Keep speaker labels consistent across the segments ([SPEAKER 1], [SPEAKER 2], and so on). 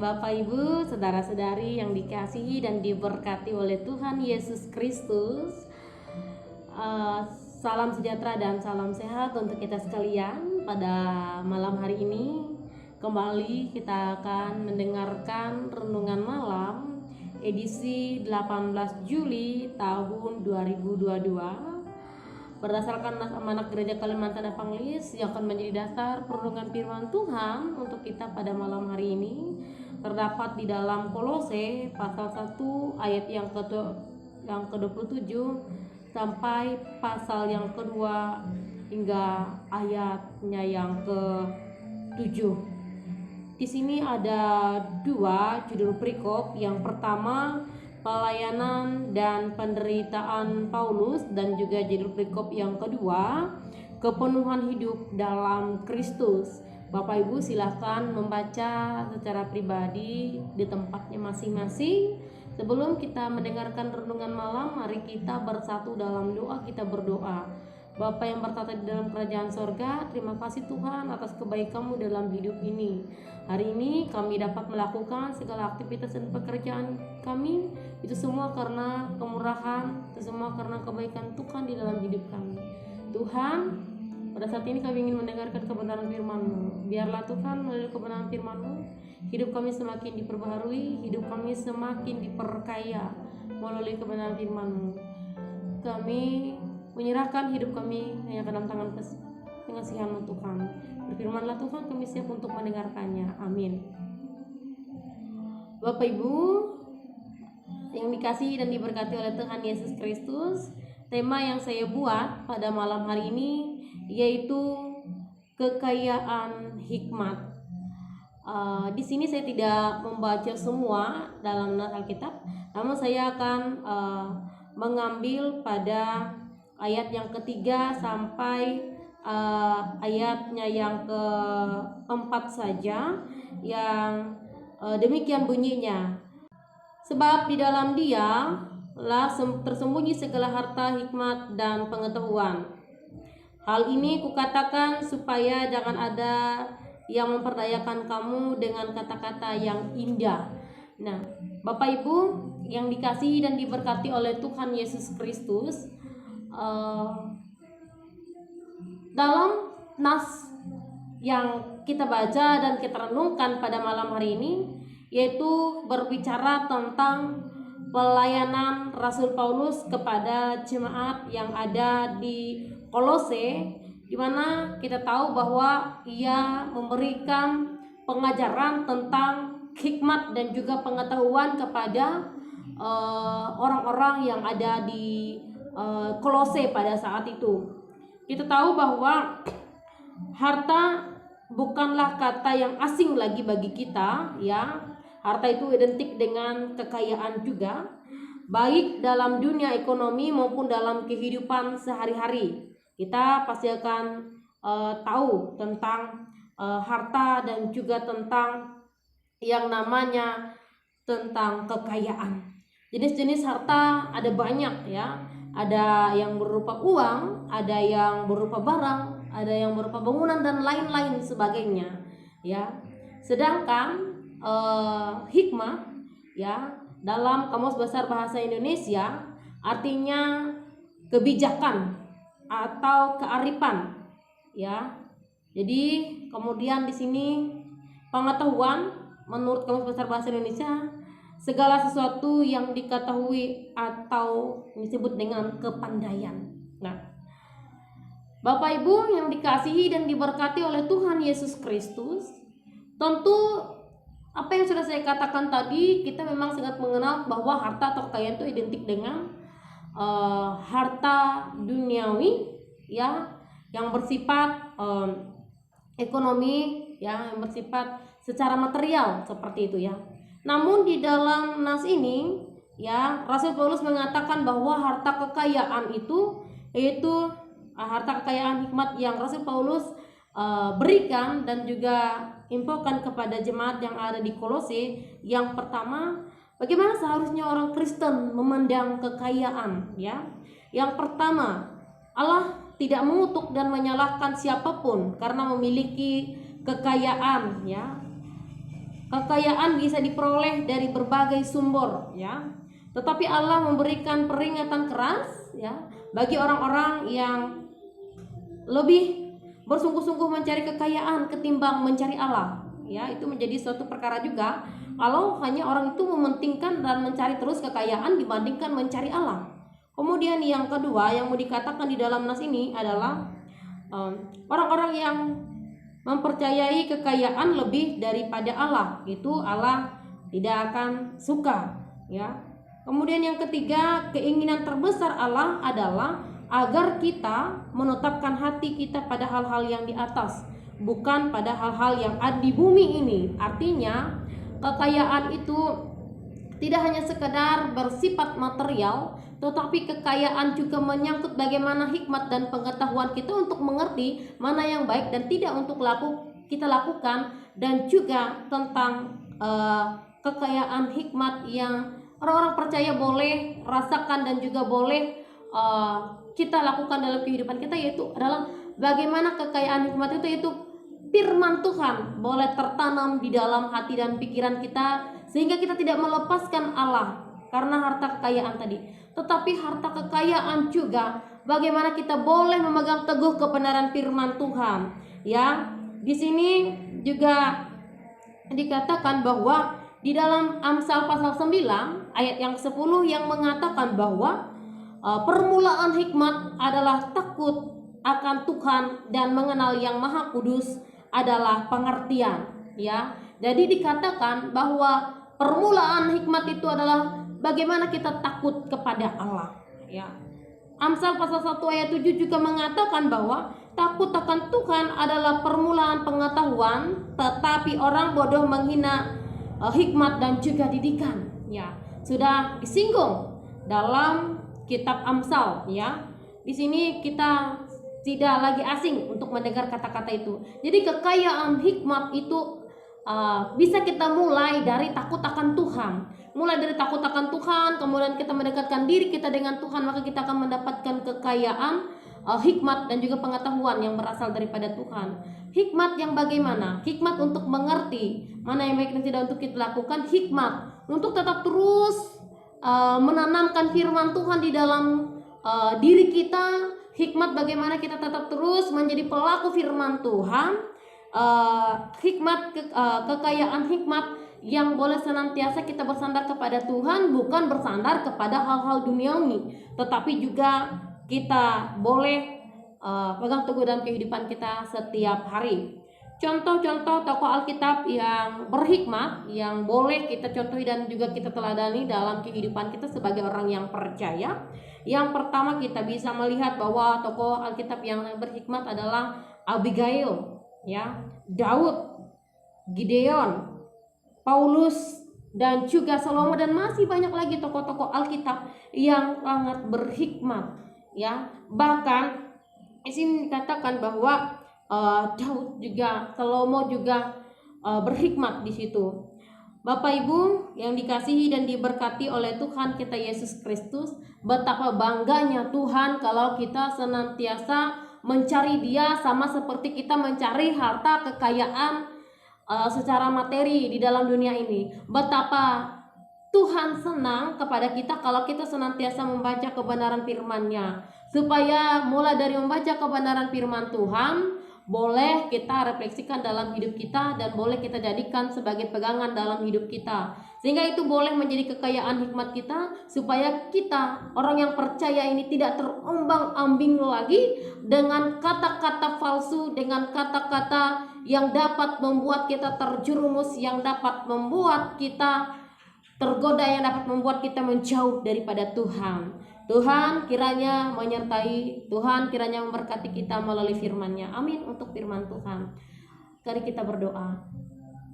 [SPEAKER 1] Bapak Ibu, saudara-saudari yang dikasihi dan diberkati oleh Tuhan Yesus Kristus. Salam sejahtera dan salam sehat untuk kita sekalian. Pada malam hari ini kembali kita akan mendengarkan renungan malam edisi 18 Juli tahun 2022 berdasarkan amanat Gereja Kalimantan Evangelis yang akan menjadi dasar perundungan firman Tuhan untuk kita pada malam hari ini. Terdapat di dalam Kolose pasal 1 ayat yang ke-27 sampai pasal yang kedua hingga ayatnya yang ke-7. Di sini ada dua judul perikop. Yang pertama, pelayanan dan penderitaan Paulus, dan juga judul perikop yang kedua, kepenuhan hidup dalam Kristus. Bapak Ibu silakan membaca secara pribadi di tempatnya masing-masing. Sebelum kita mendengarkan renungan malam, mari kita bersatu dalam doa. Kita berdoa. Bapa yang bertata di dalam kerajaan sorga, terima kasih Tuhan atas kebaikan-Mu dalam hidup ini. Hari ini kami dapat melakukan segala aktivitas dan pekerjaan kami. Itu semua karena kemurahan, itu semua karena kebaikan Tuhan di dalam hidup kami. Tuhan, pada saat ini kami ingin mendengarkan kebenaran firman-Mu. Biarlah Tuhan melalui kebenaran firman-Mu, hidup kami semakin diperbaharui, hidup kami semakin diperkaya melalui kebenaran firman-Mu. Kami menyerahkan hidup kami hanya ke dalam tangan pengasihan-Mu Tuhan. Berfirmanlah Tuhan, kami siap untuk mendengarkannya. Amin. Bapak Ibu yang dikasihi dan diberkati oleh Tuhan Yesus Kristus, tema yang saya buat pada malam hari ini yaitu kekayaan hikmat. Di sini saya tidak membaca semua dalam Alkitab, namun saya akan mengambil pada ayat yang ketiga sampai ayatnya yang keempat saja, yang demikian bunyinya. Sebab di dalam Dia lah tersembunyi segala harta, hikmat, dan pengetahuan. Hal ini kukatakan supaya jangan ada yang memperdayakan kamu dengan kata-kata yang indah. Nah, Bapak Ibu yang dikasihi dan diberkati oleh Tuhan Yesus Kristus, dalam nas yang kita baca dan kita renungkan pada malam hari ini, yaitu berbicara tentang pelayanan Rasul Paulus kepada jemaat yang ada di Kolose, di mana kita tahu bahwa ia memberikan pengajaran tentang hikmat dan juga pengetahuan kepada orang-orang yang ada di Kolose pada saat itu. Kita tahu bahwa harta bukanlah kata yang asing lagi bagi kita, ya. Harta itu identik dengan kekayaan juga, baik dalam dunia ekonomi maupun dalam kehidupan sehari-hari. Kita pasti akan tahu tentang harta dan juga tentang yang namanya tentang kekayaan. Jenis-jenis harta ada banyak, ya. Ada yang berupa uang, ada yang berupa barang, ada yang berupa bangunan dan lain-lain sebagainya, ya. Sedangkan hikmah, ya, dalam Kamus Besar Bahasa Indonesia artinya kebijakan atau kearifan, ya. Jadi kemudian di sini pengetahuan menurut Kamus Besar Bahasa Indonesia segala sesuatu yang diketahui atau disebut dengan kepandaian. Nah, Bapak Ibu yang dikasihi dan diberkati oleh Tuhan Yesus Kristus, tentu apa yang sudah saya katakan tadi, kita memang sangat mengenal bahwa harta atau kekayaan itu identik dengan harta duniawi, ya, yang bersifat ekonomi, ya, yang bersifat secara material seperti itu, ya. Namun di dalam nas ini, ya, Rasul Paulus mengatakan bahwa harta kekayaan itu yaitu harta kekayaan hikmat yang Rasul Paulus berikan dan juga infokan kepada jemaat yang ada di Kolose. Yang pertama, bagaimana seharusnya orang Kristen memandang kekayaan, ya. Yang pertama, Allah tidak mengutuk dan menyalahkan siapapun karena memiliki kekayaan, ya. Kekayaan bisa diperoleh dari berbagai sumber, ya. Tetapi Allah memberikan peringatan keras, ya, bagi orang-orang yang lebih bersungguh-sungguh mencari kekayaan ketimbang mencari Allah, ya. Itu menjadi suatu perkara juga kalau hanya orang itu mementingkan dan mencari terus kekayaan dibandingkan mencari Allah. Kemudian yang kedua yang mau dikatakan di dalam nas ini adalah orang-orang yang mempercayai kekayaan lebih daripada Allah, itu Allah tidak akan suka, ya. Kemudian yang ketiga, keinginan terbesar Allah adalah agar kita menetapkan hati kita pada hal-hal yang di atas, bukan pada hal-hal yang ada di bumi ini. Artinya kekayaan itu tidak hanya sekedar bersifat material, tetapi kekayaan juga menyangkut bagaimana hikmat dan pengetahuan kita untuk mengerti mana yang baik dan tidak untuk kita lakukan, dan juga tentang kekayaan hikmat yang orang-orang percaya boleh rasakan dan juga boleh kita lakukan dalam kehidupan kita, yaitu adalah bagaimana kekayaan hikmat itu, yaitu firman Tuhan boleh tertanam di dalam hati dan pikiran kita, sehingga kita tidak melepaskan Allah karena harta kekayaan tadi. Tetapi harta kekayaan juga bagaimana kita boleh memegang teguh kebenaran firman Tuhan, ya. Di sini juga dikatakan bahwa di dalam Amsal pasal 9 ayat yang 10 yang mengatakan bahwa permulaan hikmat adalah takut akan Tuhan dan mengenal yang Maha Kudus adalah pengertian, ya. Jadi dikatakan bahwa permulaan hikmat itu adalah bagaimana kita takut kepada Allah, ya. Amsal pasal 1 ayat 7 juga mengatakan bahwa takut akan Tuhan adalah permulaan pengetahuan, tetapi orang bodoh menghina hikmat dan juga didikan, ya. Sudah disinggung dalam kitab Amsal, ya. Di sini kita tidak lagi asing untuk mendengar kata-kata itu. Jadi kekayaan hikmat itu bisa kita mulai dari takut akan Tuhan. Mulai dari takut akan Tuhan, kemudian kita mendekatkan diri kita dengan Tuhan, maka kita akan mendapatkan kekayaan hikmat dan juga pengetahuan yang berasal daripada Tuhan. Hikmat yang bagaimana? Hikmat untuk mengerti mana yang baik dan tidak untuk kita lakukan. Hikmat untuk tetap terus menanamkan firman Tuhan di dalam diri kita. Hikmat bagaimana kita tetap terus menjadi pelaku firman Tuhan. Kekayaan hikmat yang boleh senantiasa kita bersandar kepada Tuhan, bukan bersandar kepada hal-hal duniawi, tetapi juga kita boleh pegang teguh dalam kehidupan kita setiap hari. Contoh-contoh tokoh Alkitab yang berhikmat yang boleh kita contohi dan juga kita teladani dalam kehidupan kita sebagai orang yang percaya. Yang pertama, kita bisa melihat bahwa tokoh Alkitab yang berhikmat adalah Abigail, ya, Daud, Gideon, Paulus, dan juga Salomo, dan masih banyak lagi tokoh-tokoh Alkitab yang sangat berhikmat, ya. Bahkan di sini dikatakan bahwa Daud juga, Salomo juga berhikmat di situ. Bapak Ibu yang dikasihi dan diberkati oleh Tuhan kita Yesus Kristus, betapa bangganya Tuhan kalau kita senantiasa mencari Dia sama seperti kita mencari harta kekayaan secara materi di dalam dunia ini. Betapa Tuhan senang kepada kita kalau kita senantiasa membaca kebenaran firman-Nya, supaya mulai dari membaca kebenaran firman Tuhan boleh kita refleksikan dalam hidup kita dan boleh kita jadikan sebagai pegangan dalam hidup kita, sehingga itu boleh menjadi kekayaan hikmat kita, supaya kita orang yang percaya ini tidak terombang-ambing lagi dengan kata-kata palsu, dengan kata-kata yang dapat membuat kita terjerumus, yang dapat membuat kita tergoda, yang dapat membuat kita menjauh daripada Tuhan. Tuhan kiranya menyertai, Tuhan kiranya memberkati kita melalui firman-Nya. Amin untuk firman Tuhan. Mari kita berdoa.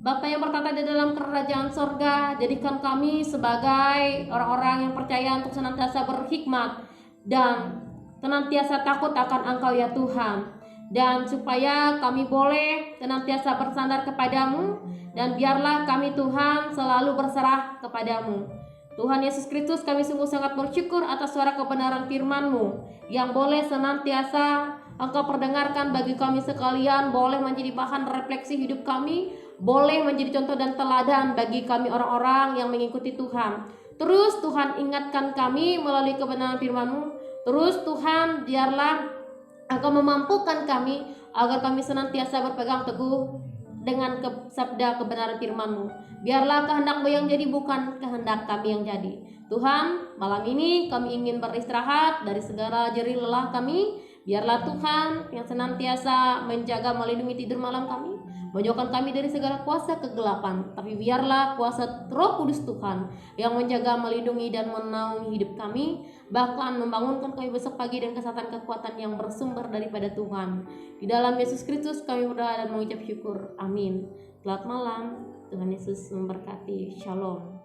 [SPEAKER 1] Bapa yang bertata di dalam kerajaan sorga, jadikan kami sebagai orang-orang yang percaya untuk senantiasa berhikmat dan senantiasa takut akan Engkau ya Tuhan. Dan supaya kami boleh senantiasa bersandar kepadamu, dan biarlah kami Tuhan selalu berserah kepadamu. Tuhan Yesus Kristus, kami sungguh sangat bersyukur atas suara kebenaran firman-Mu yang boleh senantiasa Engkau perdengarkan bagi kami sekalian, boleh menjadi bahan refleksi hidup kami, boleh menjadi contoh dan teladan bagi kami orang-orang yang mengikuti Tuhan. Terus Tuhan ingatkan kami melalui kebenaran firman-Mu. Terus Tuhan biarlah Engkau memampukan kami agar kami senantiasa berpegang teguh dengan sabda kebenaran firman-Mu. Biarlah kehendak-Mu yang jadi, bukan kehendak kami yang jadi. Tuhan, malam ini kami ingin beristirahat dari segala jerih lelah kami. Biarlah Tuhan yang senantiasa menjaga melindungi tidur malam kami, menjauhkan kami dari segala kuasa kegelapan. Tapi biarlah kuasa Roh Kudus Tuhan yang menjaga, melindungi dan menaungi hidup kami, bahkan membangunkan kami besok pagi dengan kesehatan kekuatan yang bersumber daripada Tuhan. Di dalam Yesus Kristus kami berdoa dan mengucap syukur. Amin. Selamat malam. Tuhan Yesus memberkati. Shalom.